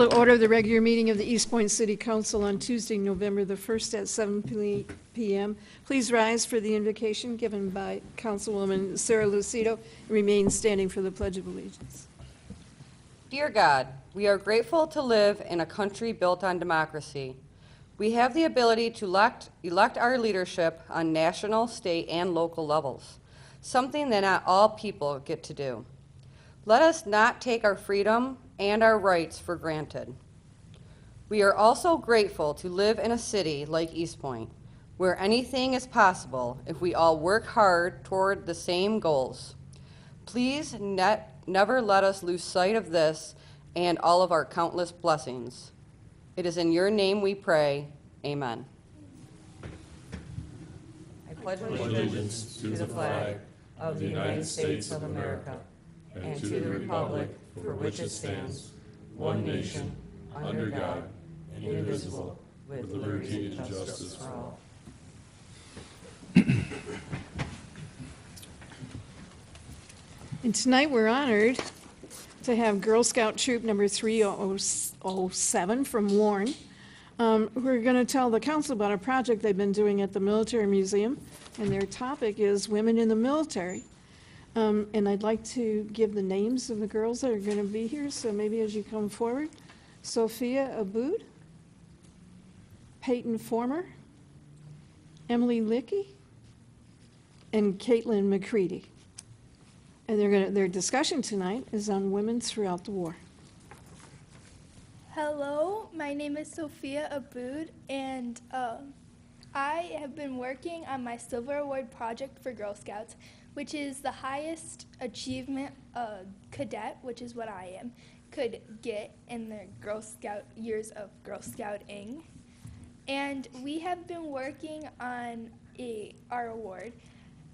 Call to order the regular meeting of the Eastpointe City Council on Tuesday, November the 1st at 7 p.m. Please rise for the invocation given by Councilwoman Sarah Lucido and remain standing for the Pledge of Allegiance. Dear God, we are grateful to live in a country built on democracy. We have the ability to elect our leadership on national, state, and local levels, something that not all people get to do. Let us not take our freedom and our rights for granted. We are also grateful to live in a city like Eastpointe, where anything is possible if we all work hard toward the same goals. Please never let us lose sight of this and all of our countless blessings. It is in your name we pray. Amen. I pledge allegiance to the flag of the United States of America and to the republic for which it stands, one nation, under God, indivisible, with liberty and justice for all. And tonight we're honored to have Girl Scout Troop number 307 from Warren. Who are going to tell the council about a project they've been doing at the Military Museum, and their topic is Women in the Military. And I'd like to give the names of the girls that are going to be here, so maybe as you come forward. Sophia Aboud, Peyton Former, Emily Lickey, and Caitlin McCready. And their discussion tonight is on women throughout the war. Hello, my name is Sophia Aboud, and I have been working on my Silver Award project for Girl Scouts, which is the highest achievement a cadet, which is what I am, could get in their Girl Scout years of Girl Scouting. And we have been working on our award,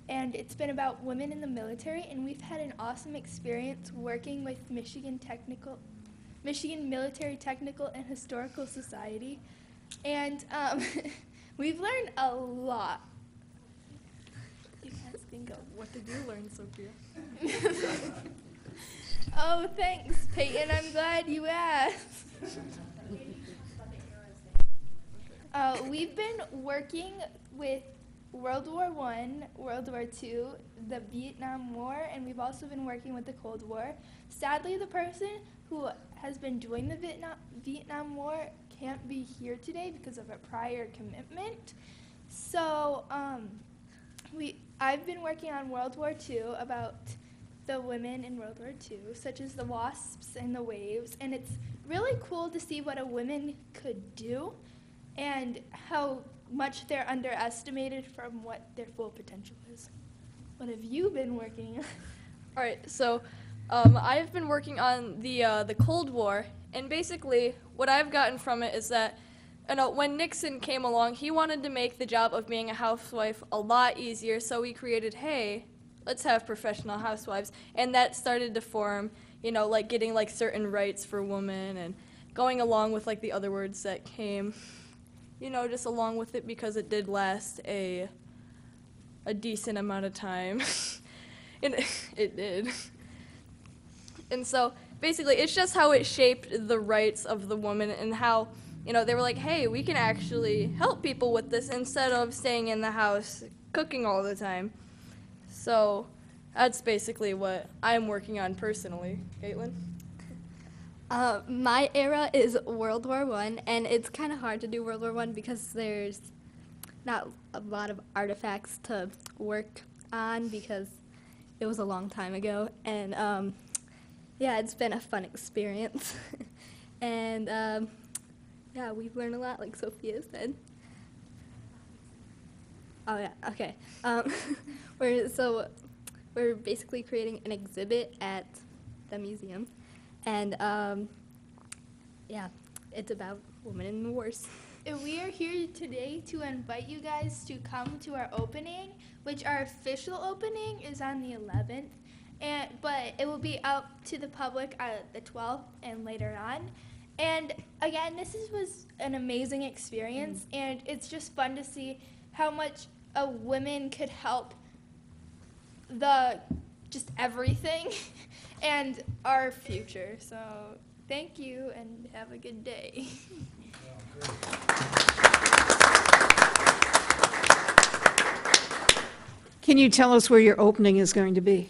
and it's been about women in the military, and we've had an awesome experience working with Michigan Military Technical and Historical Society, and we've learned a lot. You guys think of what did you learn, Sophia? Oh, thanks, Peyton. I'm glad you asked. We've been working with World War I, World War II, the Vietnam War, and we've also been working with the Cold War. Sadly, the person who has been doing the Vietnam War can't be here today because of a prior commitment. So I've been working on World War II, about the women in World War II, such as the wasps and the waves, and it's really cool to see what a woman could do and how much they're underestimated from what their full potential is. What have you been working on? All right, so I've been working on the Cold War, and basically what I've gotten from it is that when Nixon came along, he wanted to make the job of being a housewife a lot easier, so he created, hey, let's have professional housewives, and that started to form, like getting like certain rights for women and going along with like the other words that came, just along with it, because it did last a decent amount of time. And it did. And so basically it's just how it shaped the rights of the woman and how, they were like, hey, we can actually help people with this instead of staying in the house cooking all the time. So that's basically what I'm working on personally. Caitlin? My era is World War I, and it's kind of hard to do World War I because there's not a lot of artifacts to work on because it was a long time ago. And yeah, it's been a fun experience. And yeah, we've learned a lot, like Sophia said. Oh yeah, okay. We're basically creating an exhibit at the museum. And yeah, it's about women in wars. We are here today to invite you guys to come to our opening, which our official opening is on the 11th, but it will be out to the public on the 12th and later on. And again, this was an amazing experience, and it's just fun to see how much a woman could help just everything and our future. So Thank you and have a good day. Can you tell us where your opening is going to be?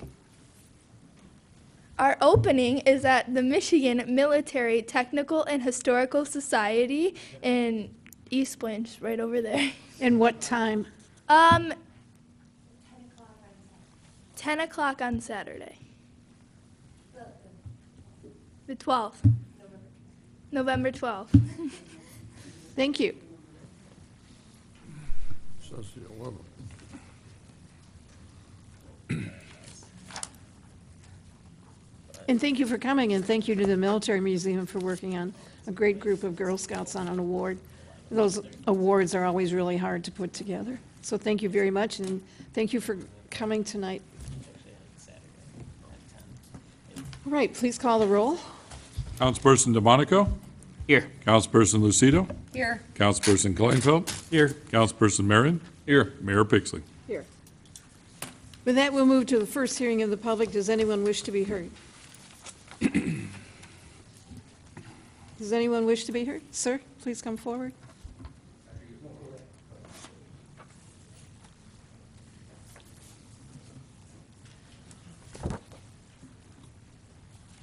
Our opening is at the Michigan Military Technical and Historical Society in Eastpointe, right over there. And what time? 10 o'clock on Saturday. The 12th. November 12th. Thank you. Says the 11th. And thank you for coming, and thank you to the Military Museum for working on a great group of Girl Scouts on an award. Those awards are always really hard to put together. So thank you very much, and thank you for coming tonight. All right, please call the roll. Councilperson DeMonico? Here. Councilperson Lucido? Here. Councilperson Kleinfeld? Here. Councilperson Marion? Here. Mayor Pixley? Here. With that, we'll move to the first hearing of the public. Does anyone wish to be heard? Does anyone wish to be heard? Sir, please come forward.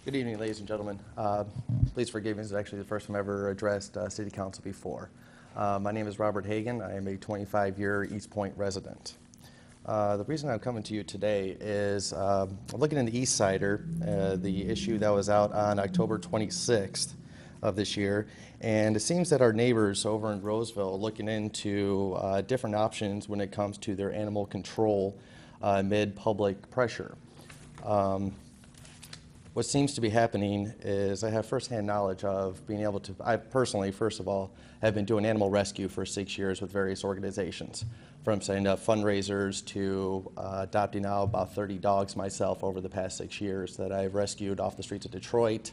Good evening, ladies and gentlemen. Please forgive me, this is actually the first time I've ever addressed City Council before. My name is Robert Hagan. I am a 25-year Eastpointe resident. The reason I'm coming to you today is looking in the East Sider, the issue that was out on October 26th of this year, and it seems that our neighbors over in Roseville are looking into different options when it comes to their animal control amid public pressure. What seems to be happening is I have firsthand knowledge of being able to, I personally, first of all, have been doing animal rescue for 6 years with various organizations, from setting up fundraisers to adopting out about 30 dogs myself over the past 6 years that I've rescued off the streets of Detroit,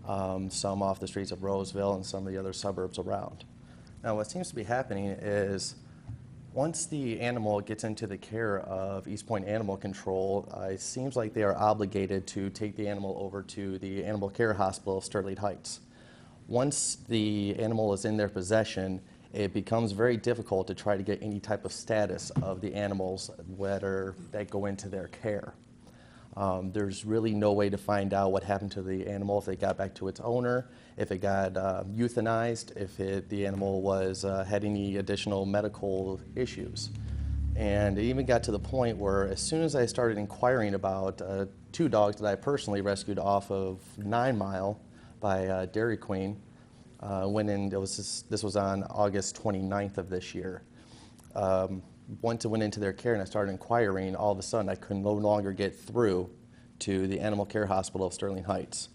some off the streets of Roseville, and some of the other suburbs around. Now, what seems to be happening is once the animal gets into the care of Eastpointe Animal Control, it seems like they are obligated to take the animal over to the Animal Care Hospital of Sterling Heights. Once the animal is in their possession, it becomes very difficult to try to get any type of status of the animals that go into their care. There's really no way to find out what happened to the animal, if it got back to its owner, if it got euthanized, if the animal had any additional medical issues. And it even got to the point where as soon as I started inquiring about 2 dogs that I personally rescued off of 9 Mile by Dairy Queen, this was on August 29th of this year. Once it went into their care and I started inquiring, all of a sudden I could no longer get through to the Animal Care Hospital of Sterling Heights,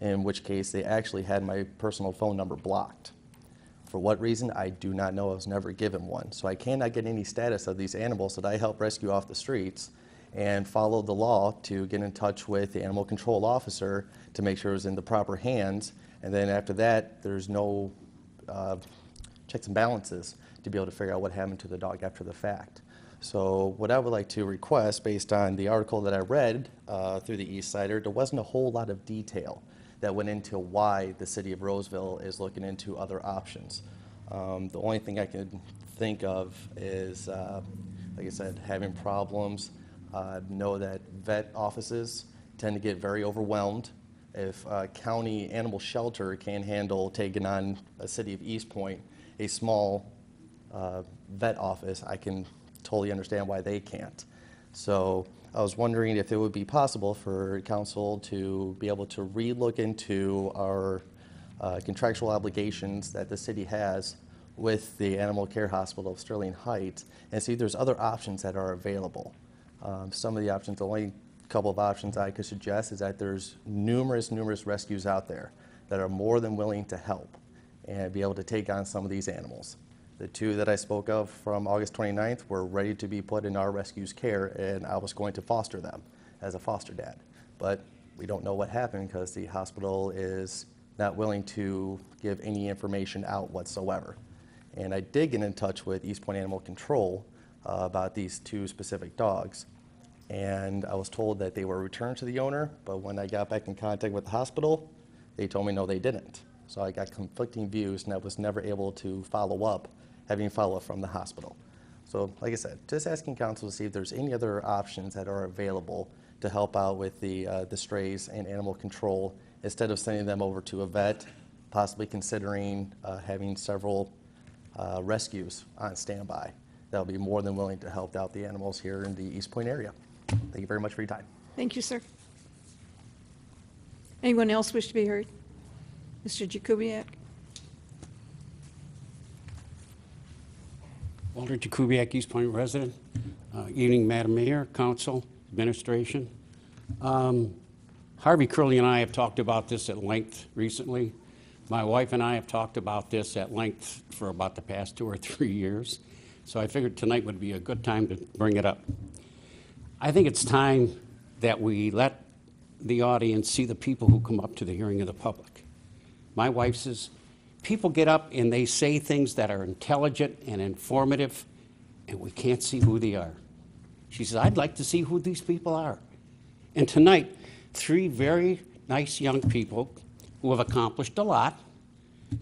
in which case they actually had my personal phone number blocked. For what reason, I do not know. I was never given one. So I cannot get any status of these animals that I helped rescue off the streets and follow the law to get in touch with the animal control officer to make sure it was in the proper hands. And then after that, there's no checks and balances to be able to figure out what happened to the dog after the fact. So what I would like to request, based on the article that I read through the East Sider, there wasn't a whole lot of detail that went into why the city of Roseville is looking into other options. The only thing I can think of is, like I said, having problems. Know that vet offices tend to get very overwhelmed. If a county animal shelter can't handle taking on a city of Eastpointe, a small vet office, I can totally understand why they can't. So I was wondering if it would be possible for council to be able to re-look into our contractual obligations that the city has with the Animal Care Hospital of Sterling Heights and see if there's other options that are available. Some of the options, the only couple of options I could suggest is that there's numerous rescues out there that are more than willing to help and be able to take on some of these animals. The 2 that I spoke of from August 29th were ready to be put in our rescue's care, and I was going to foster them as a foster dad. But we don't know what happened because the hospital is not willing to give any information out whatsoever. And I did get in touch with Eastpointe Animal Control about these 2 specific dogs. And I was told that they were returned to the owner, but when I got back in contact with the hospital, They told me no, they didn't. So I got conflicting views, and I was never able to follow up, having follow-up from the hospital. So like I said, just asking council to see if there's any other options that are available to help out with the strays and animal control, instead of sending them over to a vet, possibly considering having several rescues on standby. That'll be more than willing to help out the animals here in the Eastpointe area. Thank you very much for your time. Thank you, sir. Anyone else wish to be heard? Mr. Jakubiec? Walter Jakubiec, Eastpointe resident. Evening, Madam Mayor, Council, Administration. Harvey Curley and I have talked about this at length recently. My wife and I have talked about this at length for about the past 2 or 3 years. So I figured tonight would be a good time to bring it up. I think it's time that we let the audience see the people who come up to the hearing of the public. My wife says, people get up and they say things that are intelligent and informative, and we can't see who they are. She says, I'd like to see who these people are. And tonight, 3 very nice young people who have accomplished a lot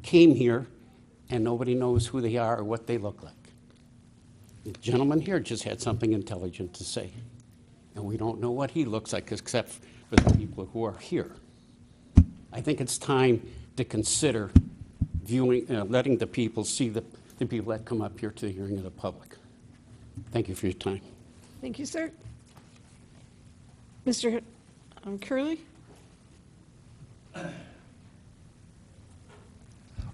came here, and nobody knows who they are or what they look like. The gentleman here just had something intelligent to say, and we don't know what he looks like except for the people who are here. I think it's time to consider letting the people see the people that come up here to the hearing of the public. Thank you for your time. Thank you, sir. Mr. Curley?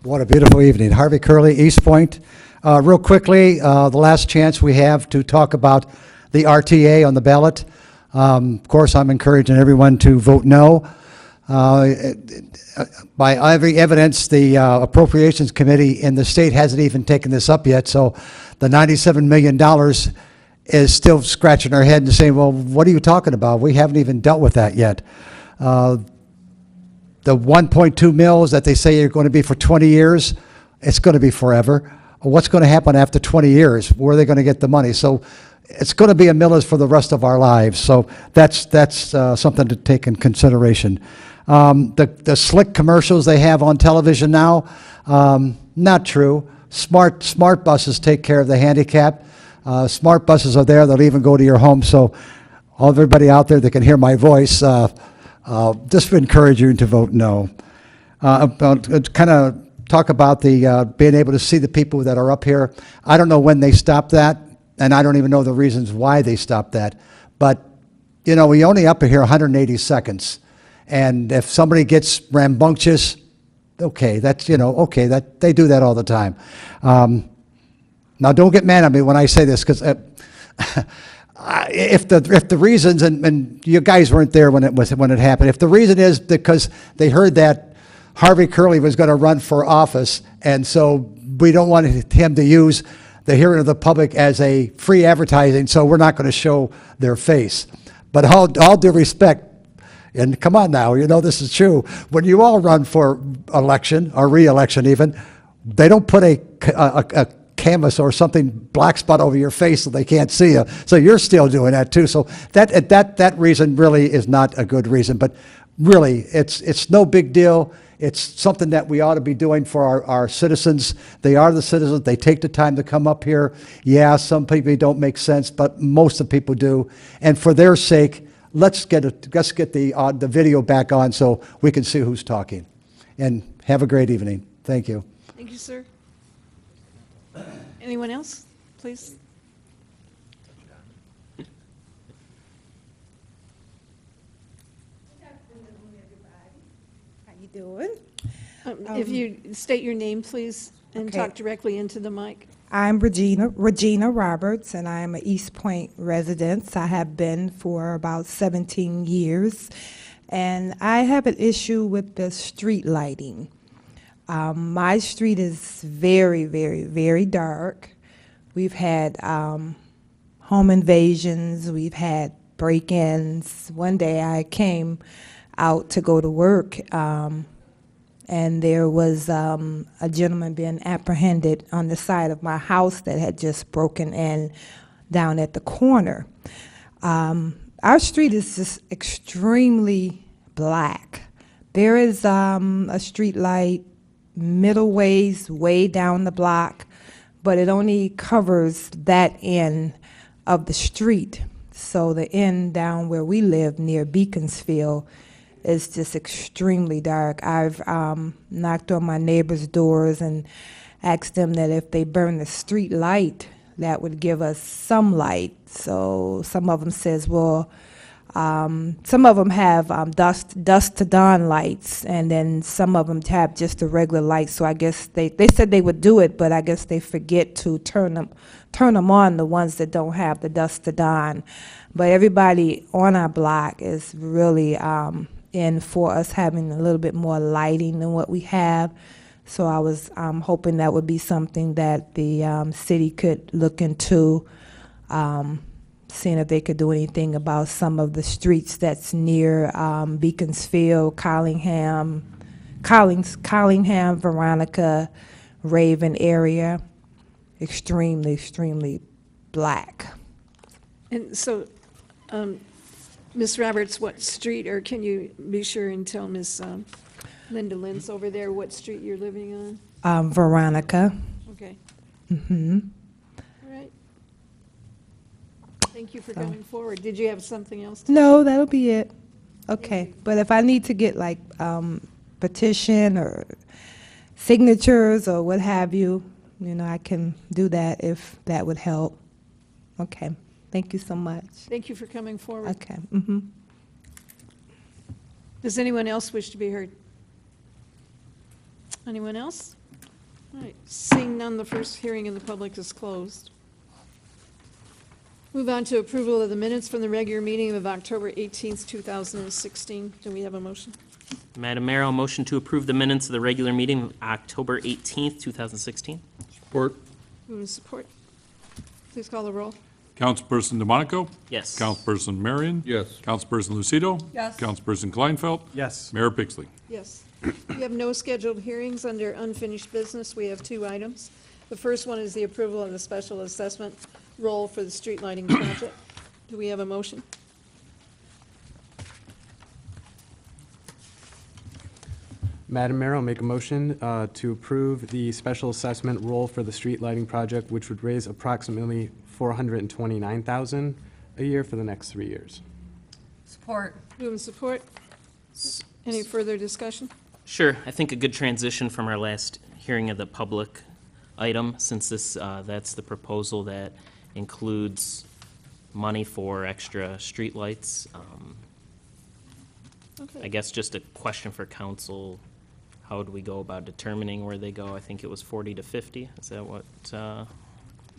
What a beautiful evening. Harvey Curley, Eastpointe. Real quickly, the last chance we have to talk about the RTA on the ballot. Of course, I'm encouraging everyone to vote no. By every evidence, the Appropriations Committee in the state hasn't even taken this up yet, so the $97 million is still scratching our head and saying, well, what are you talking about? We haven't even dealt with that yet. The 1.2 mils that they say are going to be for 20 years, it's going to be forever. What's going to happen after 20 years? Where are they going to get the money? So it's going to be a millage for the rest of our lives. So that's something to take in consideration. The slick commercials they have on television now, not true. Smart buses take care of the handicap. Smart buses are there. They'll even go to your home. So everybody out there that can hear my voice, just encourage you to vote no. Kind of talk about the being able to see the people that are up here. I don't know when they stopped that, and I don't even know the reasons why they stopped that. But, you know, we only up here 180 seconds. And if somebody gets rambunctious, okay, that's, you know, okay, that they do that all the time. Now, don't get mad at me when I say this, because if the reasons, and you guys weren't there when it happened, if the reason is because they heard that Harvey Curley was going to run for office, and so we don't want him to use the hearing of the public as a free advertising, so we're not going to show their face. But all due respect, and come on now, you know this is true. When you all run for election, or re-election even, they don't put a canvas or something black spot over your face so they can't see you. So you're still doing that too. So that reason really is not a good reason. But really, it's no big deal. It's something that we ought to be doing for our citizens. They are the citizens. They take the time to come up here. Yeah, some people don't make sense, but most of the people do. And for their sake, let's get the video back on so we can see who's talking. And have a great evening. Thank you. Thank you, sir. Anyone else, please? How you doing? If you state your name, please, and Okay. talk directly into the mic. I'm Regina Roberts, and I am an Eastpointe resident. I have been for about 17 years, and I have an issue with the street lighting. My street is very, very, very dark. We've had home invasions. We've had break-ins. One day I came out to go to work, and there was a gentleman being apprehended on the side of my house that had just broken in down at the corner. Our street is just extremely black, There is a street light middle ways, way down the block, but it only covers that end of the street. So the end down where we live near Beaconsfield is just extremely dark. I've knocked on my neighbors' doors and asked them that if they burn the street light, that would give us some light. So some of them says, well, some of them have dusk to dawn lights, and then some of them have just the regular lights. So I guess they said they would do it, but I guess they forget to turn them on, the ones that don't have the dusk to dawn. But everybody on our block is really in for us having a little bit more lighting than what we have. So I was hoping that would be something that the city could look into, seeing if they could do anything about some of the streets that's near Beaconsfield, Collingham, Veronica, Raven area. Extremely, extremely black. And so, Ms. Roberts, what street, or can you be sure and tell Ms. Linda Lentz over there what street you're living on? Veronica. Okay. Mm-hmm. All right. Thank you for coming forward. Did you have something else? No, that'll be it. Okay, but if I need to get like petition or signatures or what have you, I can do that if that would help. Okay, thank you so much. Thank you for coming forward. Okay. Mm-hmm. Does anyone else wish to be heard? Anyone else? All right, seeing none, the first hearing in the public is closed. Move on to approval of the minutes from the regular meeting of October 18th, 2016. Do we have a motion? Madam Mayor, I'll motion to approve the minutes of the regular meeting of October 18th, 2016. Support. Move and support. Please call the roll. Councilperson DeMonico? Yes. Councilperson Marion? Yes. Councilperson Lucido? Yes. Councilperson Kleinfeld? Yes. Mayor Pixley? Yes. We have no scheduled hearings under unfinished business. We have two items. The first one is the approval of the special assessment roll for the street lighting project. Do we have a motion? Madam Mayor, I'll make a motion to approve the special assessment roll for the street lighting project, which would raise approximately $429,000 a year for the next 3 years. Support. Move and support. Any further discussion? Sure. I think a good transition from our last hearing of the public item, since that's the proposal that includes money for extra streetlights. Okay. I guess just a question for council. How would we go about determining where they go? I think it was 40 to 50. Is that what?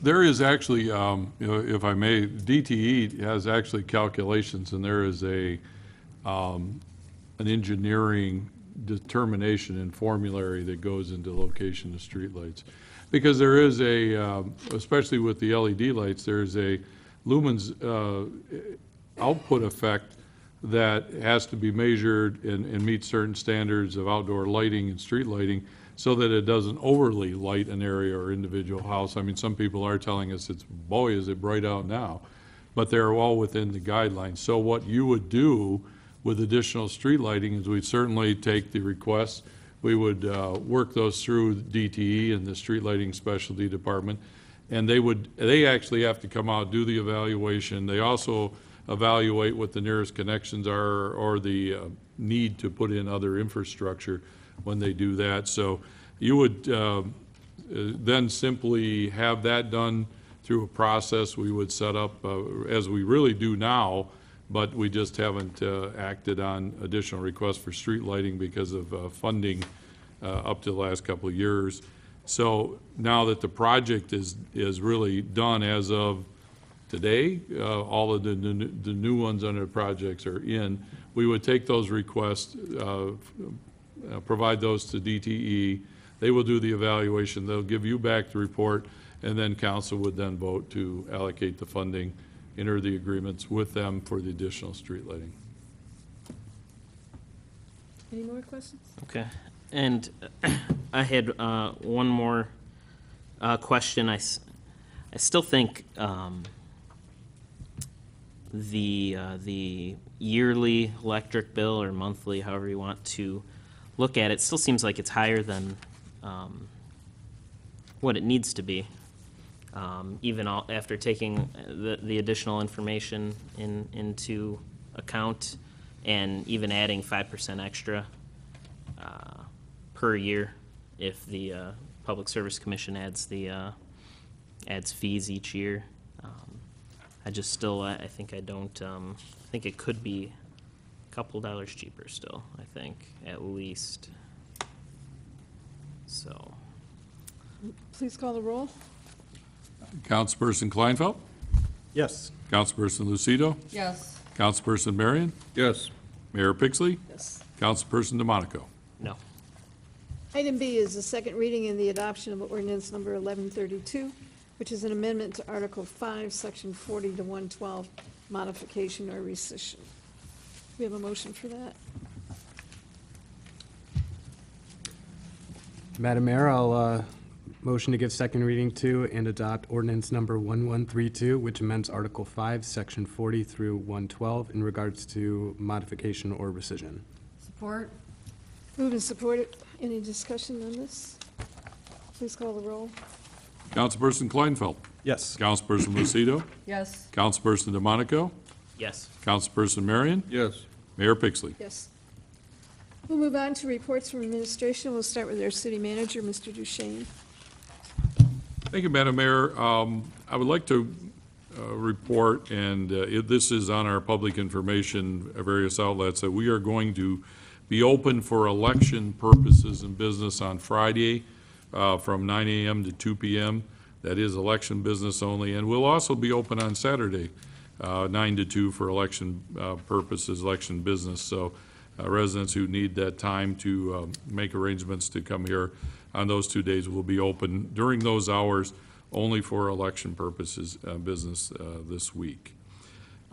There is actually, if I may, DTE has actually calculations, and there is an engineering determination and formulary that goes into location of streetlights. Because there is especially with the LED lights, there's a lumens output effect that has to be measured and meet certain standards of outdoor lighting and street lighting so that it doesn't overly light an area or individual house. I mean, some people are telling us boy, is it bright out now, but they're all within the guidelines. So what you would do with additional street lighting is we'd certainly take the requests. We would work those through DTE and the street lighting specialty department, and they actually have to come out, do the evaluation. They also evaluate what the nearest connections are or the need to put in other infrastructure when they do that. So you would then simply have that done through a process we would set up as we really do now, but we just haven't acted on additional requests for street lighting because of funding up to the last couple of years. So now that the project is really done as of today, all of the new ones under the projects are in. We would take those requests, provide those to DTE. They will do the evaluation. They'll give you back the report, and then council would then vote to allocate the funding, enter the agreements with them for the additional street lighting. Any more questions? Okay. And I had one more question. I still think the yearly electric bill or monthly, however you want to look at it, still seems like it's higher than what it needs to be. Even after taking the additional information into account and even adding 5% extra per year if the Public Service Commission adds fees each year. I just still, I think I don't, I think it could be a couple dollars cheaper still, I think, at least. So, Please call the roll. Councilperson Kleinfeld? Yes. Councilperson Lucido? Yes. Councilperson Marion? Yes. Mayor Pixley? Yes. Councilperson DeMonico? no. Item B is the second reading and the adoption of ordinance number 1132, which is an amendment to Article 5, Section 40 to 112, modification or rescission. We have a motion for that. Madam Mayor, I'll motion to give second reading to and adopt ordinance number 1132, which amends Article 5, Section 40 through 112 in regards to modification or rescission. Support? Moved and supported. Any discussion on this? Please call the roll. Councilperson Kleinfeld? Yes. Councilperson Lucido? Yes. Councilperson DeMonico? Yes. Councilperson Marion? Yes. Mayor Pixley? Yes. We'll move on to reports from administration. We'll start with our city manager, Mr. Duchesne. Thank you, Madam Mayor. I would like to report, and this is on our public information, various outlets, that we are going to be open for election purposes and business on Friday from 9 a.m. to 2 p.m. That is election business only. And we'll also be open on Saturday, 9 to 2 for election purposes, election business. So residents who need that time to make arrangements to come here on those 2 days will be open during those hours only for election purposes business this week.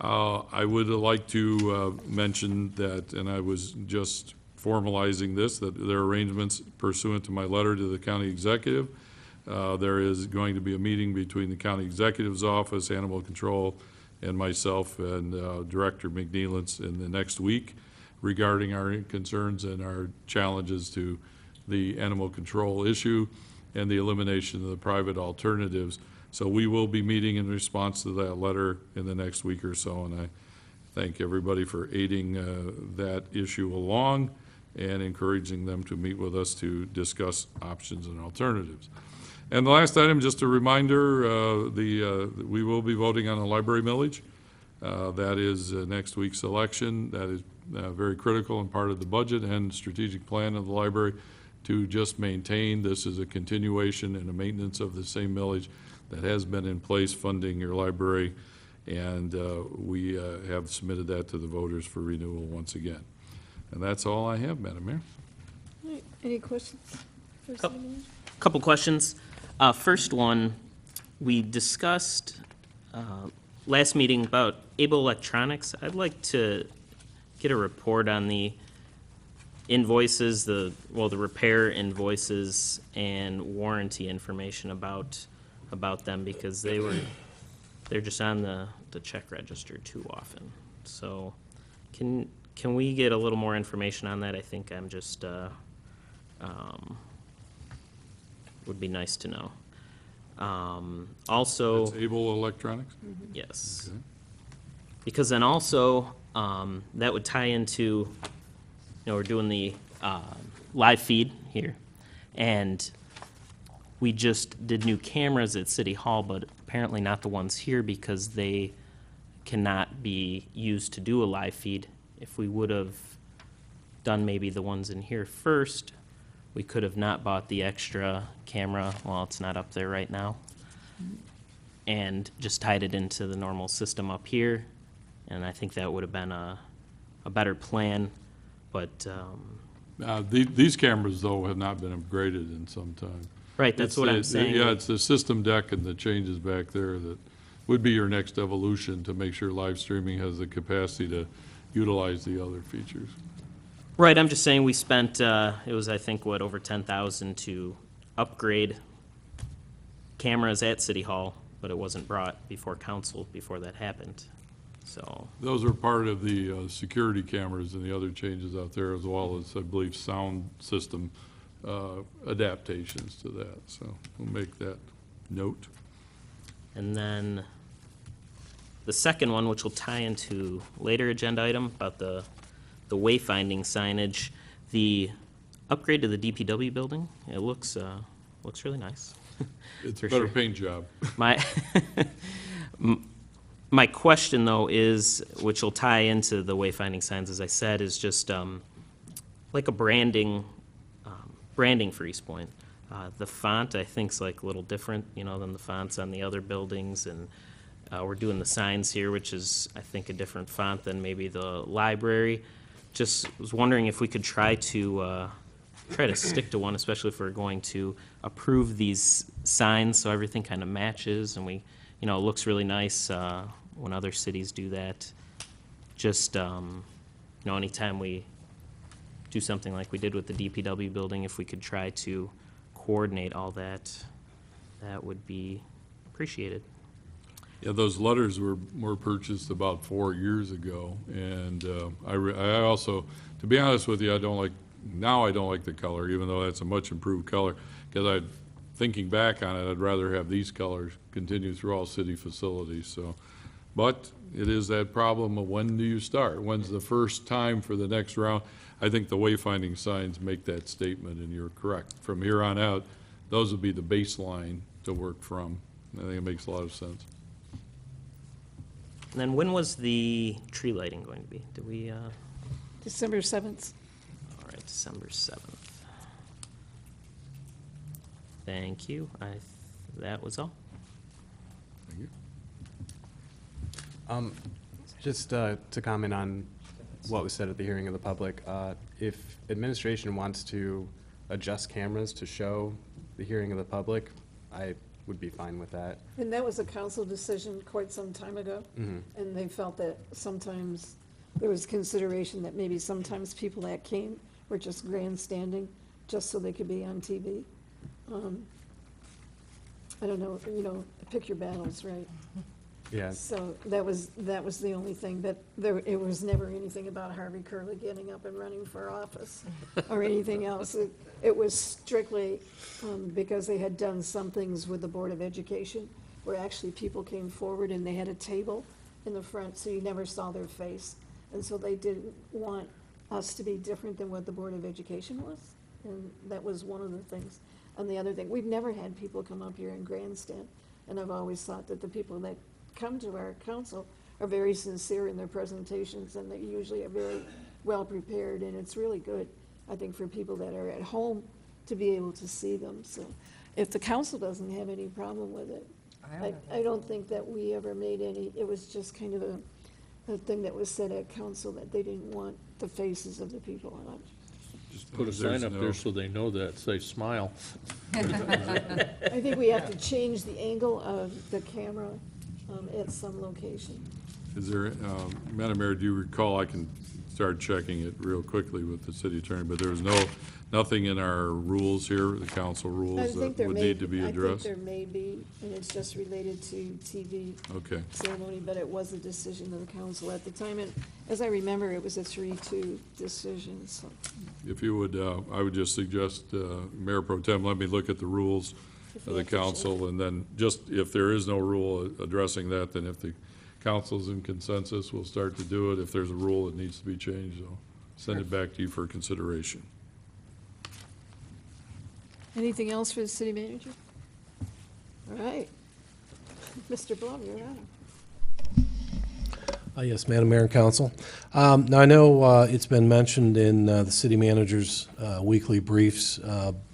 I would like to mention that, and I was just formalizing this, that there are arrangements pursuant to my letter to the county executive. There is going to be a meeting between the county executive's office, animal control, and myself and Director McNeilance in the next week regarding our concerns and our challenges to the animal control issue and the elimination of the private alternatives. So we will be meeting in response to that letter in the next week or so, and I thank everybody for aiding that issue along and encouraging them to meet with us to discuss options and alternatives. And the last item, just a reminder, we will be voting on a library millage. That is next week's election. That is very critical and part of the budget and strategic plan of the library to just maintain. This is a continuation and a maintenance of the same millage that has been in place funding your library, and we have submitted that to the voters for renewal once again. And that's all I have, Madam Mayor. All right, any questions? for city manager? Couple questions. First one, we discussed last meeting about Able Electronics. I'd like to get a report on the invoices, the repair invoices and warranty information about them, because they're just on the check register too often. So can we get a little more information on that? I think I'm just would be nice to know. Also, That's Able Electronics? yes. Okay. Because then also, that would tie into, we're doing the live feed here, and we just did new cameras at City Hall, but apparently not the ones here because they cannot be used to do a live feed. If we would have done maybe the ones in here first, we could have not bought the extra camera, well, it's not up there right now, and just tied it into the normal system up here. And I think that would have been a better plan, but. These cameras, though, have not been upgraded in some time. Right, that's what I'm saying. Yeah, it's the system deck and the changes back there that would be your next evolution to make sure live streaming has the capacity to utilize the other features. Right, I'm just saying we spent, it was, I think, over 10,000 to upgrade cameras at City Hall, but it wasn't brought before council before that happened. So, Those are part of the security cameras and the other changes out there, as well as, I believe, sound system adaptations to that. So we'll make that note. and then the second one, which will tie into later agenda item about the wayfinding signage, the upgrade to the DPW building. It looks really nice. It's a For better sure. paint job. My my question though is, which will tie into the wayfinding signs, as I said, is just like a branding for Eastpointe. The font, I think, is like a little different, than the fonts on the other buildings, and we're doing the signs here, which is, I think, a different font than maybe the library. Just was wondering if we could try to stick to one, especially if we're going to approve these signs, so everything kind of matches, and it looks really nice when other cities do that. Just, anytime we do something like we did with the DPW building, if we could try to coordinate all that, that would be appreciated. Yeah, those letters were purchased about 4 years ago, and I also, to be honest with you, I don't like the color, even though that's a much improved color, because thinking back on it, I'd rather have these colors continue through all city facilities, so. But it is that problem of when do you start? When's the first time for the next round? I think the wayfinding signs make that statement, and you're correct. From here on out, those would be the baseline to work from. I think it makes a lot of sense. And then when was the tree lighting going to be? Did we, December 7th. all right, December 7th. Thank you. That was all. Thank you. Just to comment on what was said at the hearing of the public, if administration wants to adjust cameras to show the hearing of the public, I would be fine with that. And that was a council decision quite some time ago. And they felt that sometimes there was consideration that maybe sometimes people that came were just grandstanding just so they could be on TV. I don't know, pick your battles, right? Yeah. So that was the only thing, but it was never anything about Harvey Curley getting up and running for office or anything else. It was strictly because they had done some things with the Board of Education where actually people came forward and they had a table in the front, so you never saw their face. And so they didn't want us to be different than what the Board of Education was. And that was one of the things. And the other thing, we've never had people come up here and grandstand. And I've always thought that the people that come to our council are very sincere in their presentations, and they usually are very well prepared, and it's really good, I think, for people that are at home to be able to see them. So if the council doesn't have any problem with it, I don't think that we ever made any, it was just kind of a thing that was said at council that they didn't want the faces of the people on it. Just Put a sign up there so they know that, say smile. I think we have to change the angle of the camera at some location. Is there, Madam Mayor, do you recall, I can start checking it real quickly with the city attorney, but there's nothing in our rules here, the council I rules, think that there would may, need to be I think addressed? there may be, and it's just related to TV Okay. ceremony, but it was a decision of the council at the time, and as I remember, it was a 3-2 decision, so. If you would, I would just suggest, Mayor Pro Tem, let me look at the rules If of we the have to change. council, and then just, if there is no rule addressing that, then if the council's in consensus, we'll start to do it. If there's a rule that needs to be changed, I'll send it back to you for consideration. Anything else for the city manager? All right. Mr. Blum, you're on. Yes, Madam Mayor and Council. Now, I know it's been mentioned in the city manager's weekly briefs,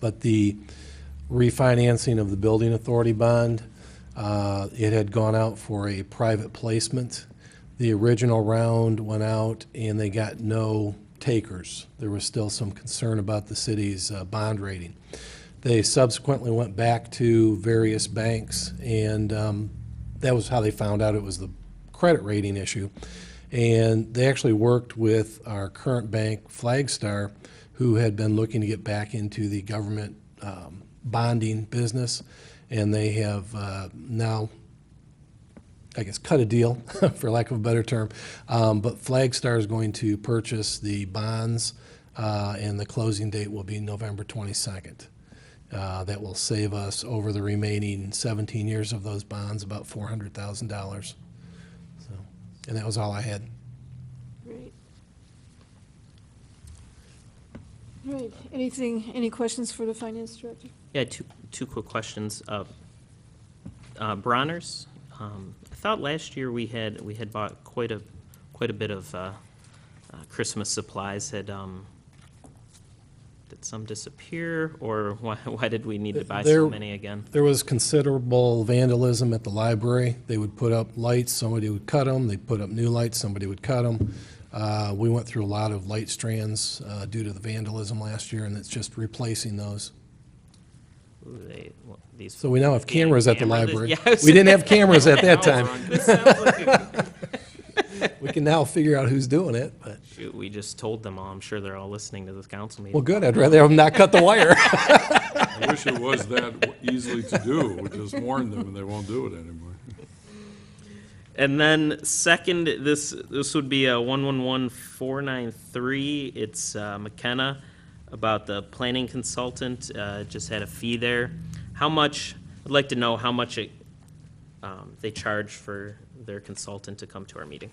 but the refinancing of the building authority bond, it had gone out for a private placement. The original round went out and they got no takers. There was still some concern about the city's bond rating. They subsequently went back to various banks, and that was how they found out it was the credit rating issue. And they actually worked with our current bank, Flagstar, who had been looking to get back into the government bonding business, and they have now I guess, cut a deal, for lack of a better term. But Flagstar is going to purchase the bonds, and the closing date will be November 22nd. That will save us over the remaining 17 years of those bonds about $400,000. So, and that was all I had. Great. All right, any questions for the finance director? Yeah, two quick questions. Bronner's, I thought last year we had bought quite a bit of Christmas supplies. Did some disappear, or why did we need to buy so many again? There was considerable vandalism at the library. They would put up lights, somebody would cut them. They'd put up new lights, somebody would cut them. We went through a lot of light strands due to the vandalism last year, and it's just replacing those. These So we now have cameras at the library. Yeah, We didn't have cameras at that time. This sounds like We can now figure out who's doing it, but, shoot, we just told them all. I'm sure they're all listening to this council meeting. well, good. I'd rather have them not cut the wire. I wish it was that easily to do. We just warn them and they won't do it anymore. And then second, this would be a 111493. It's McKenna, about the planning consultant. Just had a fee there. How much? I'd like to know how much they charge for their consultant to come to our meeting.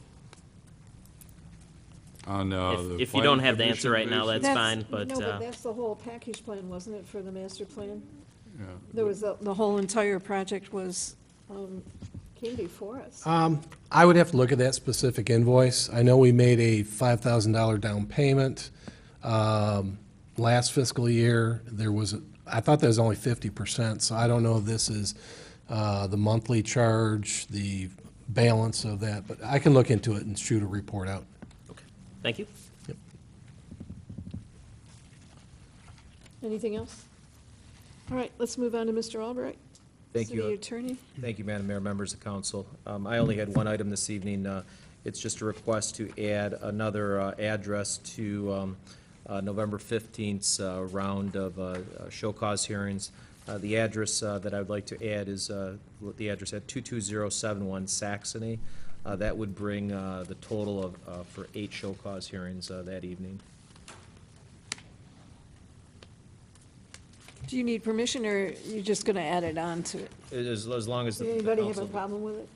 On the If you don't have the planning answer right now, commission that's fine. But No, but that's the whole package plan, wasn't it, for the master plan? Yeah. There was, the whole entire project was, came before us. I would have to look at that specific invoice. I know we made a $5,000 down payment. Last fiscal year, I thought that was only 50%, so I don't know if this is the monthly charge, the balance of that, but I can look into it and shoot a report out. okay, thank you. Anything else? All right, let's move on to Mr. Albright. Thank you. City Attorney. Thank you, Madam Mayor, members of council. I only had one item this evening. It's just a request to add another address to November 15th's round of show cause hearings. The address that I would like to add is the address at 22071 Saxony. That would bring the total for 8 show cause hearings that evening. Do you need permission, or you're just going to add it on to it? As long as the Anybody have a council. problem with it?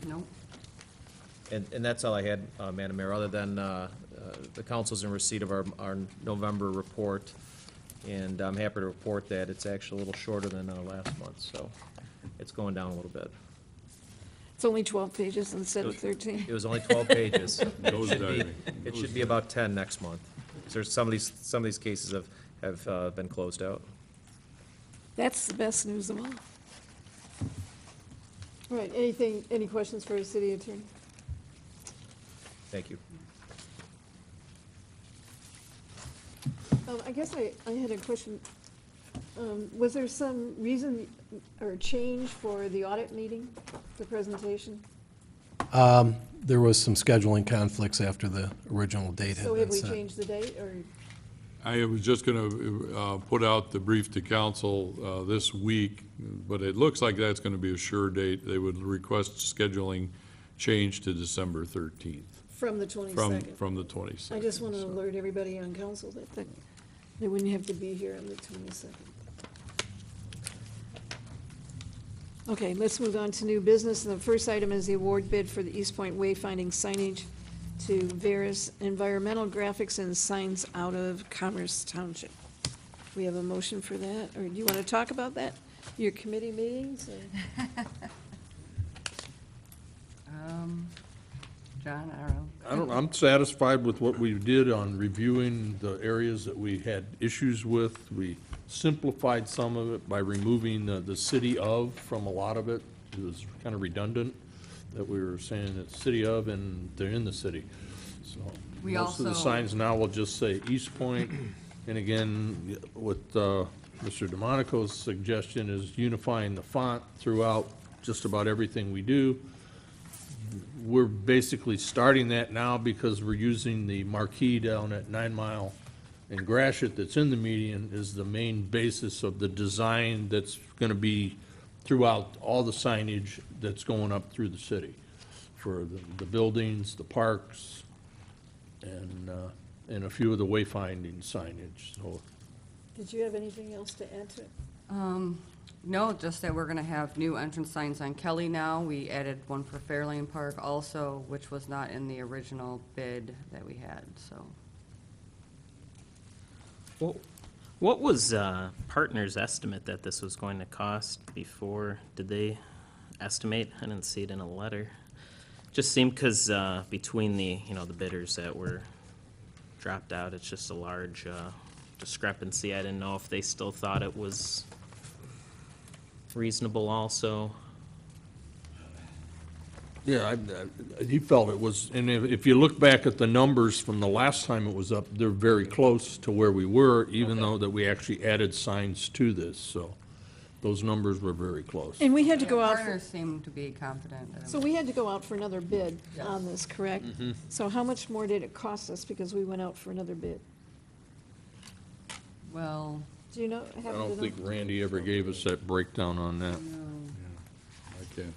No. And that's all I had, Madam Mayor, other than the council's in receipt of our November report, and I'm happy to report that it's actually a little shorter than last month, so it's going down a little bit. It's only 12 pages instead of 13. It was only 12 pages. Nose diving. It should be about 10 next month. There's some of these cases have been closed out. That's the best news of all. All right, any questions for the city attorney? Thank you. I guess I had a question. Was there some reason or change for the audit meeting, the presentation? There was some scheduling conflicts after the original date had So been have we set. changed the date, or? I was just going to put out the brief to council this week, but it looks like that's going to be a sure date. They would request scheduling change to December 13th. From the 22nd? From the 22nd. I just want to alert everybody on council that they wouldn't have to be here on the 22nd. Okay, let's move on to new business. And the first item is the award bid for the Eastpointe wayfinding signage to Veris Environmental Graphics and Signs out of Commerce Township. We have a motion for that, or do you want to talk about that? Your committee meetings? John, I don't know. I don't, I'm satisfied with what we did on reviewing the areas that we had issues with. We simplified some of it by removing the city of from a lot of it. It was kind of redundant that we were saying it's city of and they're in the city. So We most of the also- signs now will just say Eastpointe. And again, what Mr. DeMonico's suggestion is unifying the font throughout just about everything we do. We're basically starting that now because we're using the marquee down at 9 Mile and Gratiot that's in the median is the main basis of the design that's going to be throughout all the signage that's going up through the city for the buildings, the parks, and a few of the wayfinding signage, so. Did you have anything else to add to it? No, just that we're gonna have new entrance signs on Kelly now. We added one for Fairlane Park also, which was not in the original bid that we had, so. What was Partners' estimate that this was going to cost before? Did they estimate? I didn't see it in a letter. Just seemed, because between the, the bidders that were dropped out, it's just a large discrepancy. I didn't know if they still thought it was reasonable also. Yeah, he felt it was, and if you look back at the numbers from the last time it was up, they're very close to where we were, even though that we actually added signs to this, so those numbers were very close. And we had to go out, Partners seem to be confident. that it so we had to go out for another bid on this, correct? Mm-hmm. So how much more did it cost us because we went out for another bid? Well, Do you know? I don't think Randy ever gave us that breakdown on that. I can't,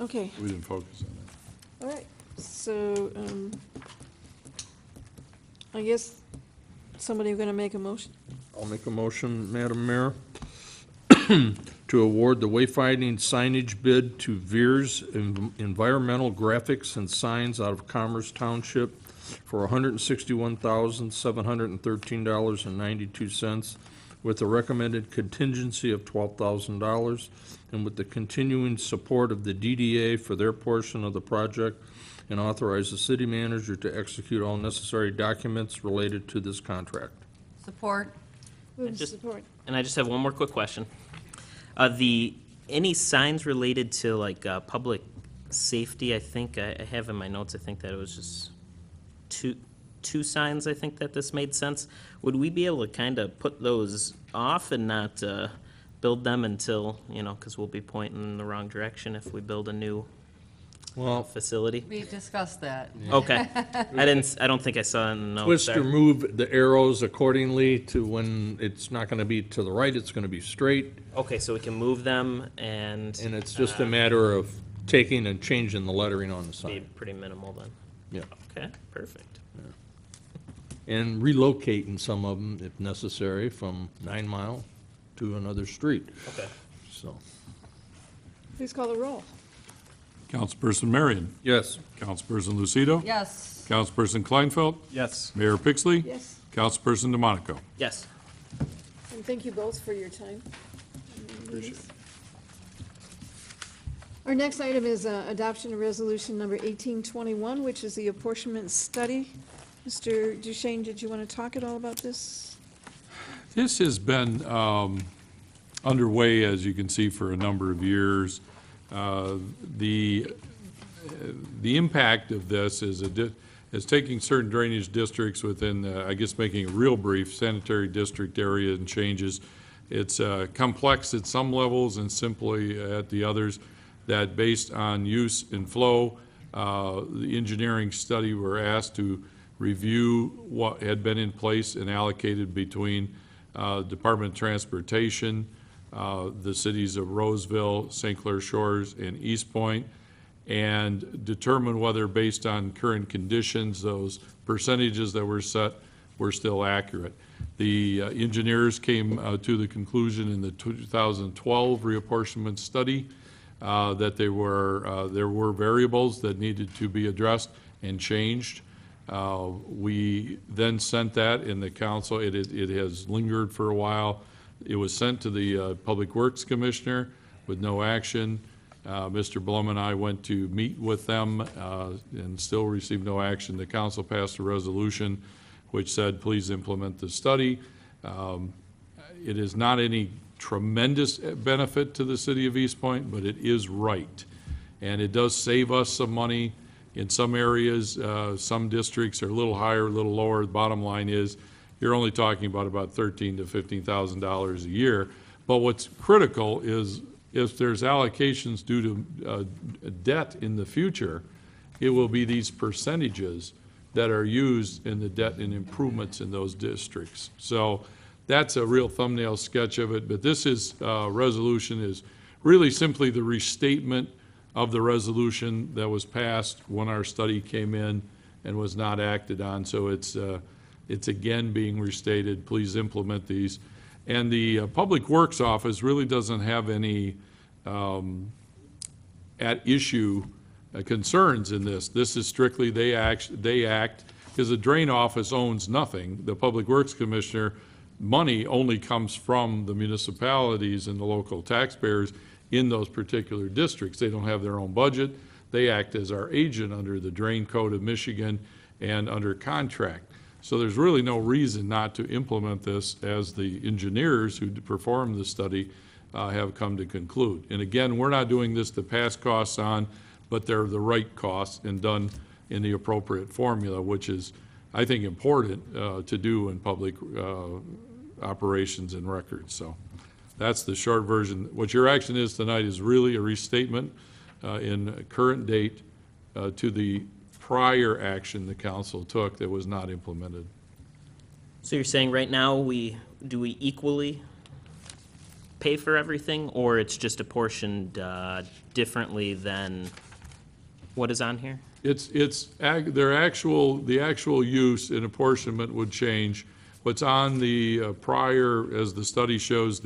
Okay, we didn't focus on that. all right. So, I guess somebody going to make a motion? I'll make a motion, Madam Mayor, to award the wayfinding signage bid to Veers Environmental Graphics and Signs out of Commerce Township for $161,713.92, with a recommended contingency of $12,000, and with the continuing support of the DDA for their portion of the project, and authorize the city manager to execute all necessary documents related to this contract. support. Move just- support. And I just have one more quick question. Any signs related to like public safety? I think I have in my notes, I think that it was just two signs, I think that this made sense. Would we be able to kind of put those off and not build them until, because we'll be pointing in the wrong direction if we build a new facility? We discussed that. Okay. I don't think I saw it in the notes Twist there. or move the arrows accordingly to when it's not gonna be to the right, it's gonna be straight, Okay, so we can move them and and it's just a matter of taking and changing the lettering on the be sign. pretty minimal then. Yeah. Okay, perfect. And relocating some of them, if necessary, from 9 Mile to another street, Okay. so. Please call the roll. Councilperson Marion. Yes. Councilperson Lucido. Yes. Councilperson Kleinfeld. Yes. Mayor Pixley. Yes, Councilperson DeMonico. Yes. and thank you both for your time. Appreciate it. Our next item is adoption of resolution number 1821, which is the apportionment study. Mr. Duchesne, did you want to talk at all about this? This has been underway, as you can see, for a number of years. The impact of this is taking certain drainage districts within, I guess making it real brief, sanitary district area and changes. It's complex at some levels and simply at the others, that based on use and flow, the engineering study were asked to review what had been in place and allocated between Department of Transportation, the cities of Roseville, St. Clair Shores, and Eastpointe, and determine whether, based on current conditions, those percentages that were set were still accurate. The engineers came to the conclusion in the 2012 reapportionment study that there were variables that needed to be addressed and changed. We then sent that in the council. It has lingered for a while. It was sent to the Public Works Commissioner with no action. Mr. Blum and I went to meet with them and still received no action. The council passed a resolution which said, please implement the study. It is not any tremendous benefit to the city of Eastpointe, but it is right. And it does save us some money in some areas. Some districts are a little higher, a little lower. The bottom line is you're only talking about $13,000 to $15,000 a year. But what's critical is if there's allocations due to debt in the future, it will be these percentages that are used in the debt and improvements in those districts. So that's a real thumbnail sketch of it, but this is, resolution is really simply the restatement of the resolution that was passed when our study came in and was not acted on. So it's again being restated. Please implement these. And the Public Works Office really doesn't have any at issue concerns in this. This is strictly they act, because the Drain Office owns nothing. The Public Works Commissioner, money only comes from the municipalities and the local taxpayers in those particular districts. They don't have their own budget. They act as our agent under the Drain Code of Michigan and under contract. So there's really no reason not to implement this, as the engineers who performed the study have come to conclude. And again, we're not doing this to pass costs on, but they're the right costs and done in the appropriate formula, which is, I think, important to do in public operations and records. So that's the short version. What your action is tonight is really a restatement in current date to the prior action the council took that was not implemented. So you're saying right now do we equally pay for everything, or it's just apportioned differently than what is on here? The actual use and apportionment would change. What's on the prior, as the study shows,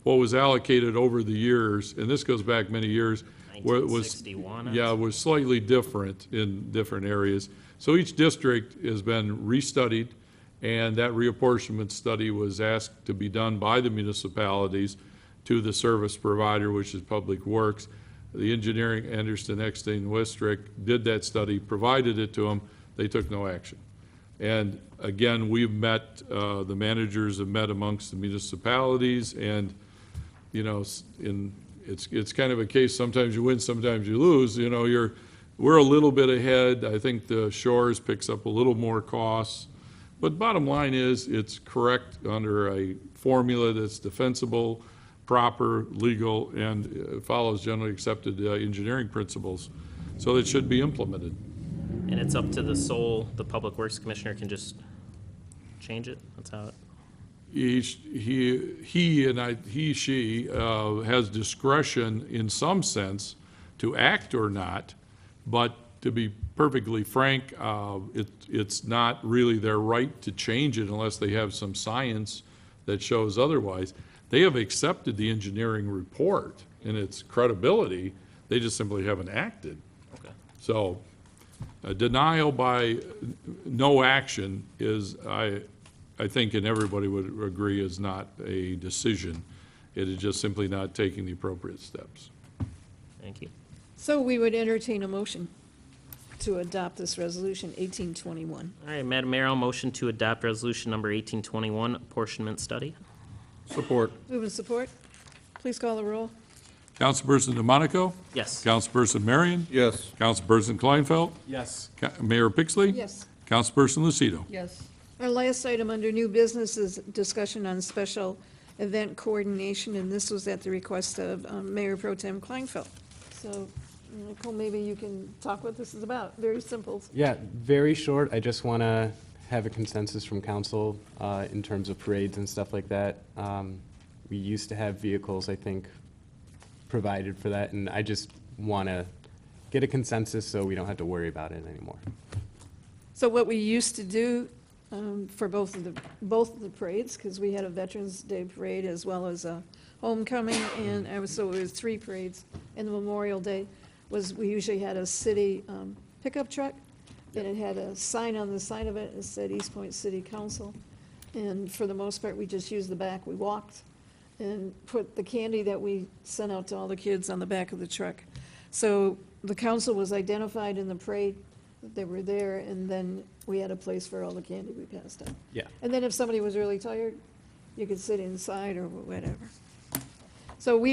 what was allocated over the years, and this goes back many years, 1961. was slightly different in different areas. So each district has been restudied, and that reapportionment study was asked to be done by the municipalities to the service provider, which is Public Works. The engineering, Anderson, Eckstein, Westrick, did that study, provided it to them. They took no action. And again, we've met, the managers have met amongst the municipalities, and, you know, it's kind of a case, sometimes you win, sometimes you lose. You know, we're a little bit ahead. I think the Shores picks up a little more costs. But bottom line is, it's correct under a formula that's defensible, proper, legal, and follows generally accepted engineering principles. So it should be implemented. And it's up to the Public Works Commissioner can just change it? That's how it... She has discretion in some sense to act or not, but to be perfectly frank, it's not really their right to change it unless they have some science that shows otherwise. They have accepted the engineering report and its credibility. They just simply haven't acted. Okay. So a denial by no action is, I think, and everybody would agree, is not a decision. It is just simply not taking the appropriate steps. Thank you. So we would entertain a motion to adopt this resolution 1821. All right, Madam Mayor, I'll motion to adopt resolution number 1821, apportionment study. Support. Move and support. Please call the roll. Councilperson DeMonico? Yes. Councilperson Marion? Yes. Councilperson Kleinfeld? Yes. Mayor Pixley? Yes. Councilperson Lucido? Yes. Our last item under new business is discussion on special event coordination, and this was at the request of Mayor Pro Tem Kleinfeld. So, Nicole, maybe you can talk what this is about. Very simple. Yeah, very short. I just want to have a consensus from council in terms of parades and stuff like that. We used to have vehicles, I think, provided for that, and I just want to get a consensus so we don't have to worry about it anymore. So what we used to do for both of the parades, because we had a Veterans Day parade as well as a homecoming, and so it was 3 parades, and the Memorial Day was, we usually had a city pickup truck, and it had a sign on the side of it that said Eastpointe City Council, and for the most part, we just used the back. We walked and put the candy that we sent out to all the kids on the back of the truck. So the council was identified in the parade, that they were there, and then we had a place for all the candy we passed out. Yeah. And then if somebody was really tired, you could sit inside or whatever. So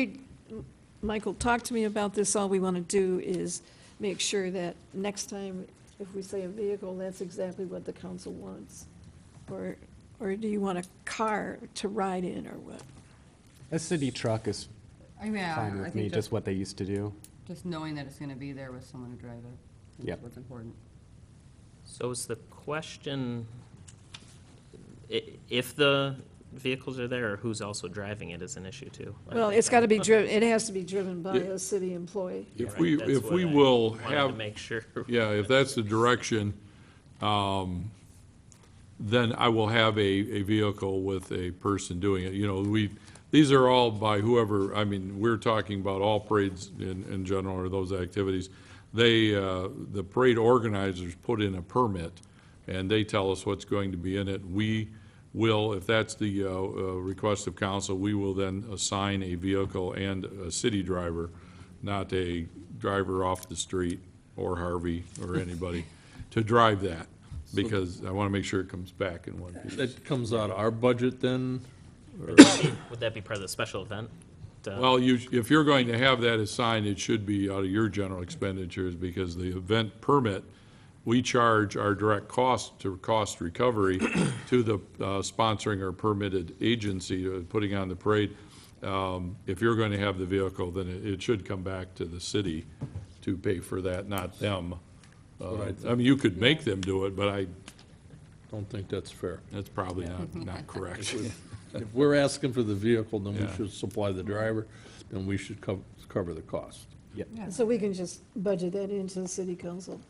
Michael talked to me about this. All we want to do is make sure that next time, if we say a vehicle, that's exactly what the council wants. Or do you want a car to ride in, or what? A city truck is Yeah, fine I with think me, just what they used to do. Just knowing that it's going to be there with someone to drive it. Yep. That's what's important. So is the question, if the vehicles are there, or who's also driving it is an issue too. Well, it's got to be driven, it has to be driven by a city employee. If Right, we, that's if what we I will wanted to have, make sure. yeah, if that's the direction, then I will have a vehicle with a person doing it. You know, these are all by whoever, I mean, we're talking about all parades in general, or those activities. They, the parade organizers put in a permit, and they tell us what's going to be in it. We will, if that's the request of council, we will then assign a vehicle and a city driver, not a driver off the street or Harvey or anybody, to drive that, because I want to make sure it comes back in one piece. That comes out of our budget then? Would that be part of the special event? Well, if you're going to have that assigned, it should be out of your general expenditures, because the event permit, we charge our direct cost to cost recovery to the sponsoring or permitted agency putting on the parade. If you're going to have the vehicle, then it should come back to the city to pay for that, not them. I mean, you could make them do it, but I Don't think that's fair. That's probably not correct. If we're asking for the vehicle, then we Yeah. should supply the driver, then we should cover the cost. So we can just budget that into the city council.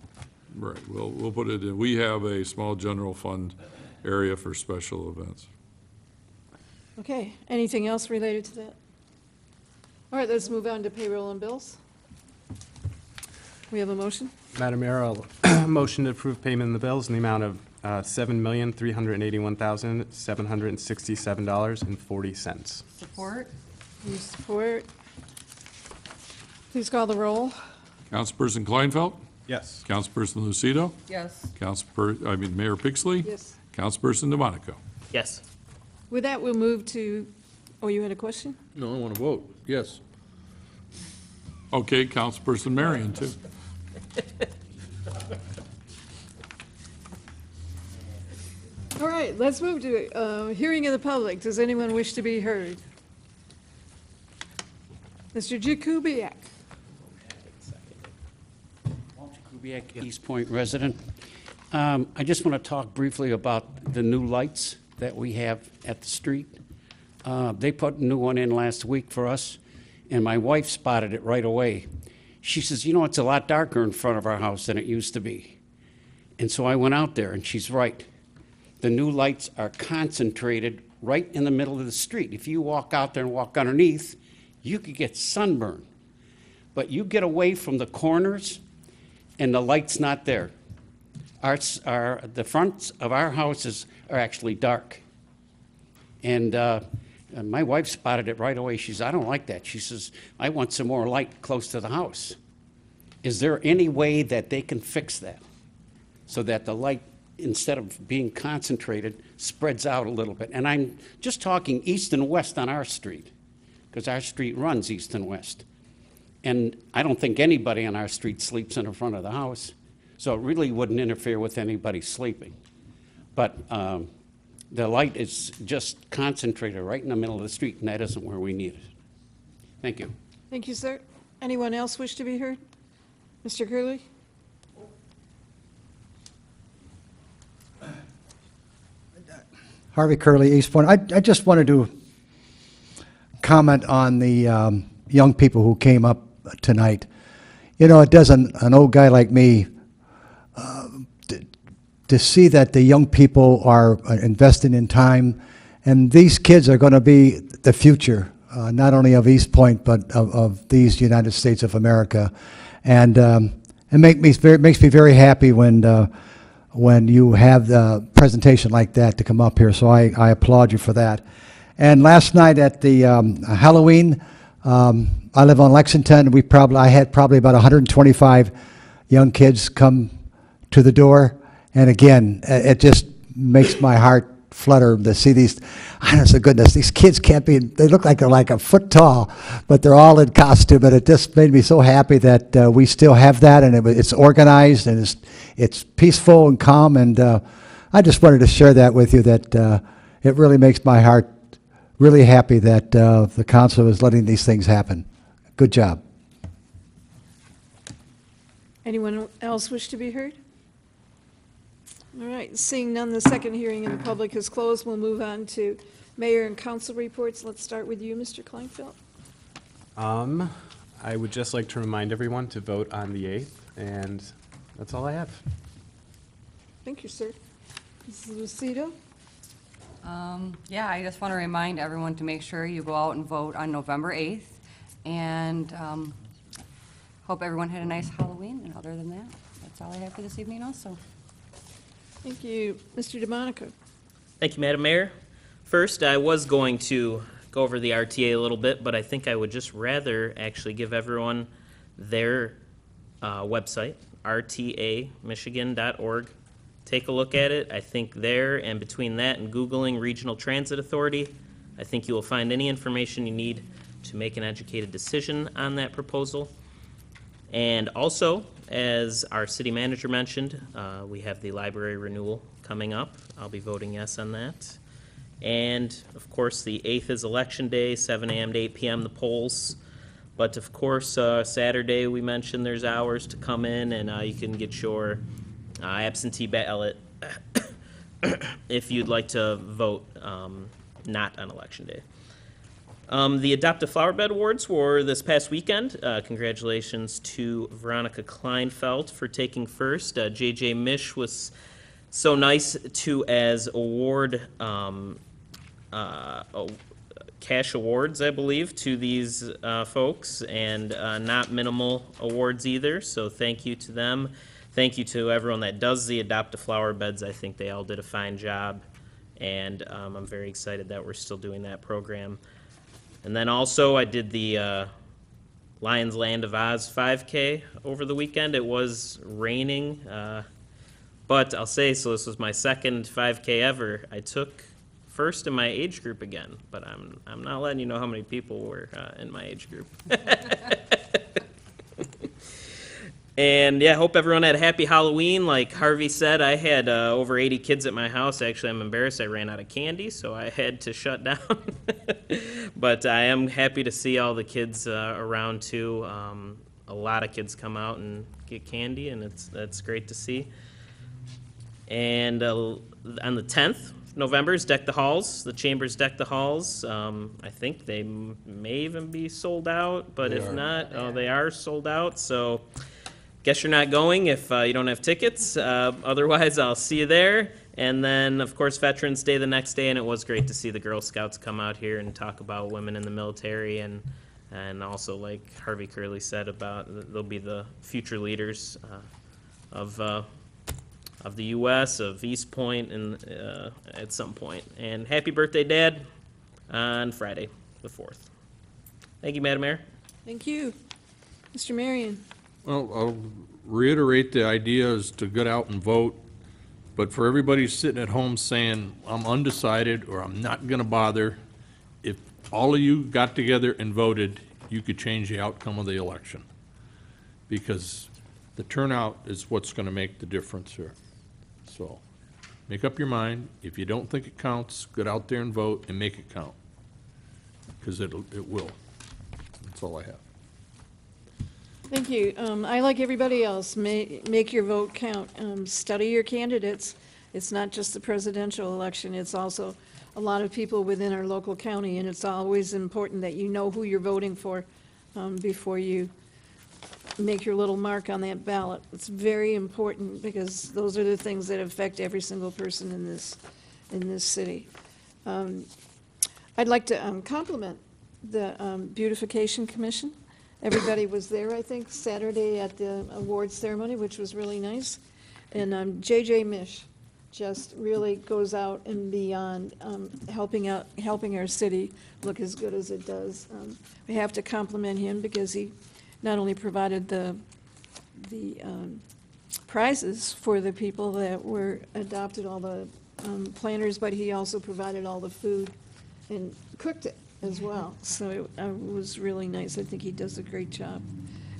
Right, we'll put it in, we have a small general fund area for special events. Okay, anything else related to that? All right, let's move on to payroll and bills. We have a motion? Madam Mayor, I'll motion to approve payment of the bills in the amount of $7,381,767.40. Support? Any support? Please call the roll. Councilperson Kleinfeld? Yes. Councilperson Lucido? Yes. Mayor Pixley? Yes. Councilperson DeMonico? Yes. With that, we'll move to, oh, you had a question? No, I want to vote, yes. Okay, Councilperson Marion, too. All right, let's move to hearing of the public. Does anyone wish to be heard? Mr. Jakubiec. Walter Kubiak, Eastpointe resident. I just want to talk briefly about the new lights that we have at the street. They put a new one in last week for us, and my wife spotted it right away. She says, you know, it's a lot darker in front of our house than it used to be. And so I went out there, and she's right. The new lights are concentrated right in the middle of the street. If you walk out there and walk underneath, you could get sunburn. But you get away from the corners, and the light's not there. The fronts of our houses are actually dark. And my wife spotted it right away. She says, I don't like that. She says, I want some more light close to the house. Is there any way that they can fix that so that the light, instead of being concentrated, spreads out a little bit? And I'm just talking east and west on our street, because our street runs east and west. And I don't think anybody on our street sleeps in the front of the house, so it really wouldn't interfere with anybody sleeping. But the light is just concentrated right in the middle of the street, and that isn't where we need it. Thank you. Thank you, sir. Anyone else wish to be heard? Mr. Curley? Harvey Curley, Eastpointe. I just wanted to comment on the young people who came up tonight. You know, it does an old guy like me to see that the young people are investing in time, and these kids are going to be the future, not only of Eastpointe, but of these United States of America. And it makes me very happy when you have the presentation like that to come up here, so I applaud you for that. And last night at the Halloween, I live on Lexington. I had probably about 125 young kids come to the door, and again, it just makes my heart flutter to see these. Honest to goodness, these kids can't be. They look like they're like a foot tall, but they're all in costume, and it just made me so happy that we still have that, and it's organized and it's peaceful and calm, and I just wanted to share that with you. That it really makes my heart really happy that the council is letting these things happen. Good job. Anyone else wish to be heard? All right, seeing none, the second hearing in the public is closed. We'll move on to Mayor and council reports. Let's start with you, Mr. Kleinfeld. I would just like to remind everyone to vote on the 8th, and that's all I have. Thank you, sir. Mrs. Lucido? Yeah, I just want to remind everyone to make sure you go out and vote on November 8th. And hope everyone had a nice Halloween. And other than that, that's all I have for this evening also. Thank you. Mr. DeMonico? Thank you, Madam Mayor. First, I was going to go over the RTA a little bit, but I think I would just rather actually give everyone their website, rtamichigan.org. Take a look at it. I think there and between that and Googling Regional Transit Authority, I think you will find any information you need to make an educated decision on that proposal. And also, as our city manager mentioned, we have the library renewal coming up. I'll be voting yes on that. And of course, the 8th is Election Day, 7 a.m. to 8 p.m. the polls. But of course, Saturday we mentioned there's hours to come in, and you can get your absentee ballot if you'd like to vote not on Election Day. The Adopt a Flower Bed Awards were this past weekend. Congratulations to Veronica Kleinfeld for taking first. J.J. Mish was so nice to as award cash awards, I believe, to these folks, and not minimal awards either, so thank you to them. Thank you to everyone that does the Adopt a Flower Beds. I think they all did a fine job, and I'm very excited that we're still doing that program. And then also, I did the Lions Land of Oz 5K over the weekend. It was raining, but I'll say, so this was my second 5K ever. I took first in my age group again, but I'm not letting you know how many people were in my age group. And yeah, hope everyone had a happy Halloween. Like Harvey said, I had over 80 kids at my house. Actually, I'm embarrassed. I ran out of candy, so I had to shut down. But I am happy to see all the kids around too. A lot of kids come out and get candy, and that's great to see. And on the 10th, November's Deck the Halls. The Chambers Deck the Halls. I think they may even be sold out, but if not, they are sold out. So guess you're not going if you don't have tickets. Otherwise, I'll see you there. And then, of course, Veterans Day the next day, and it was great to see the Girl Scouts come out here and talk about women in the military, and also, like Harvey Curley said, about they'll be the future leaders of the U.S., of Eastpointe, and at some point. And happy birthday, Dad, on Friday, the 4th. Thank you, Madam Mayor. Thank you. Mr. Marion? Well, I'll reiterate the idea is to get out and vote, but for everybody sitting at home saying, I'm undecided or I'm not gonna bother, if all of you got together and voted, you could change the outcome of the election. Because the turnout is what's gonna make the difference here. So, make up your mind. If you don't think it counts, get out there and vote and make it count. Because it will. That's all I have. Thank you. I, like everybody else, make your vote count. Study your candidates. It's not just the presidential election, it's also a lot of people within our local county, and it's always important that you know who you're voting for before you make your little mark on that ballot. It's very important because those are the things that affect every single person in this city. I'd like to compliment the Beautification Commission. Everybody was there, I think, Saturday at the awards ceremony, which was really nice. And J.J. Mish just really goes out and beyond, helping our city look as good as it does. We have to compliment him because he not only provided the prizes for the people that were adopted, all the planners, but he also provided all the food and cooked it as well. So it was really nice. I think he does a great job.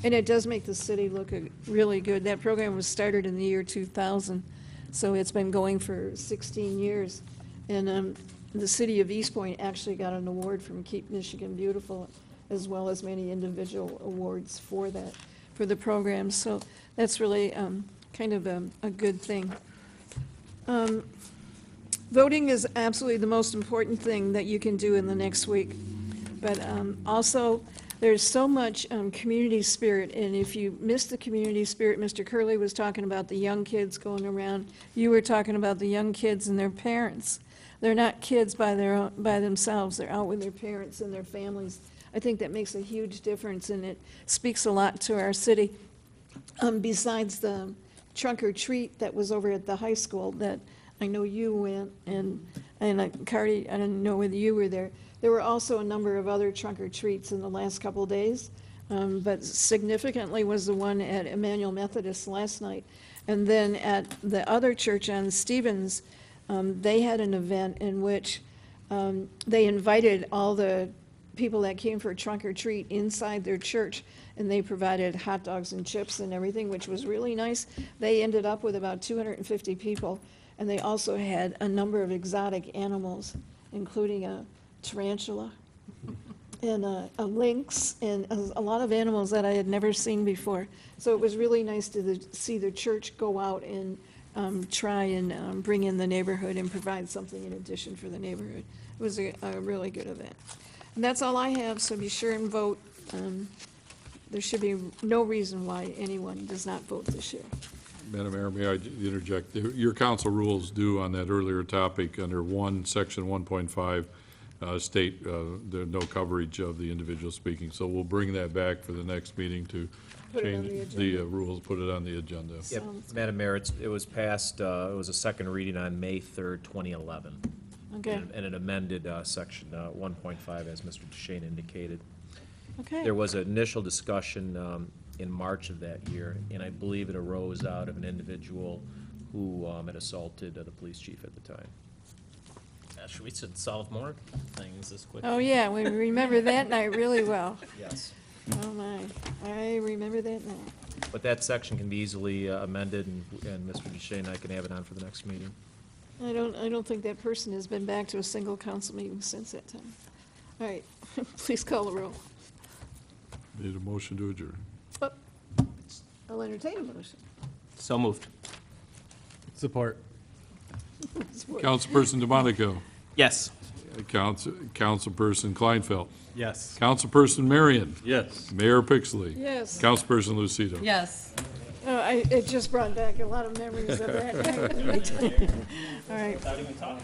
And it does make the city look really good. That program was started in the year 2000, so it's been going for 16 years. And the city of Eastpointe actually got an award from Keep Michigan Beautiful, as well as many individual awards for the program. So that's really kind of a good thing. Voting is absolutely the most important thing that you can do in the next week. But also, there's so much community spirit, and if you miss the community spirit, Mr. Curley was talking about the young kids going around. You were talking about the young kids and their parents. They're not kids by themselves. They're out with their parents and their families. I think that makes a huge difference, and it speaks a lot to our city. Besides the trunk or treat that was over at the high school that I know you went, and Cardi, I don't know whether you were there. There were also a number of other trunk or treats in the last couple of days, but significantly was the one at Emmanuel Methodist last night. And then at the other church on Stevens, they had an event in which they invited all the people that came for a trunk or treat inside their church, and they provided hot dogs and chips and everything, which was really nice. They ended up with about 250 people, and they also had a number of exotic animals, including a tarantula and a lynx and a lot of animals that I had never seen before. So it was really nice to see the church go out and try and bring in the neighborhood and provide something in addition for the neighborhood. It was a really good event. And that's all I have, so be sure and vote. There should be no reason why anyone does not vote this year. Madam Mayor, may I interject? Your council rules do on that earlier topic under section 1.5 state there's no coverage of the individual speaking. So we'll bring that back for the next meeting to Put it on change the the rules, put it on the agenda. Yep, Madam Mayor, it was passed, it was a second reading on May 3rd, 2011. Okay, And it amended section 1.5, as Mr. Duchesne indicated. okay. There was an initial discussion in March of that year, and I believe it arose out of an individual who had assaulted the police chief at the time. Gosh, we should solve more things this quick. Oh, yeah, we remember that night really well. Yes. Oh, my, I remember that night. But that section can be easily amended, and Mr. Duchesne and I can have it on for the next meeting. I don't think that person has been back to a single council meeting since that time. All right, please call the roll. Need a motion to adjourn. Oh, I'll entertain a motion. So moved. Support. Councilperson DeMonico. Yes. Councilperson Kleinfeld. Yes. Councilperson Marion. Yes. Mayor Pixley. Yes. Councilperson Lucido. Yes. It just brought back a lot of memories of that night. All right.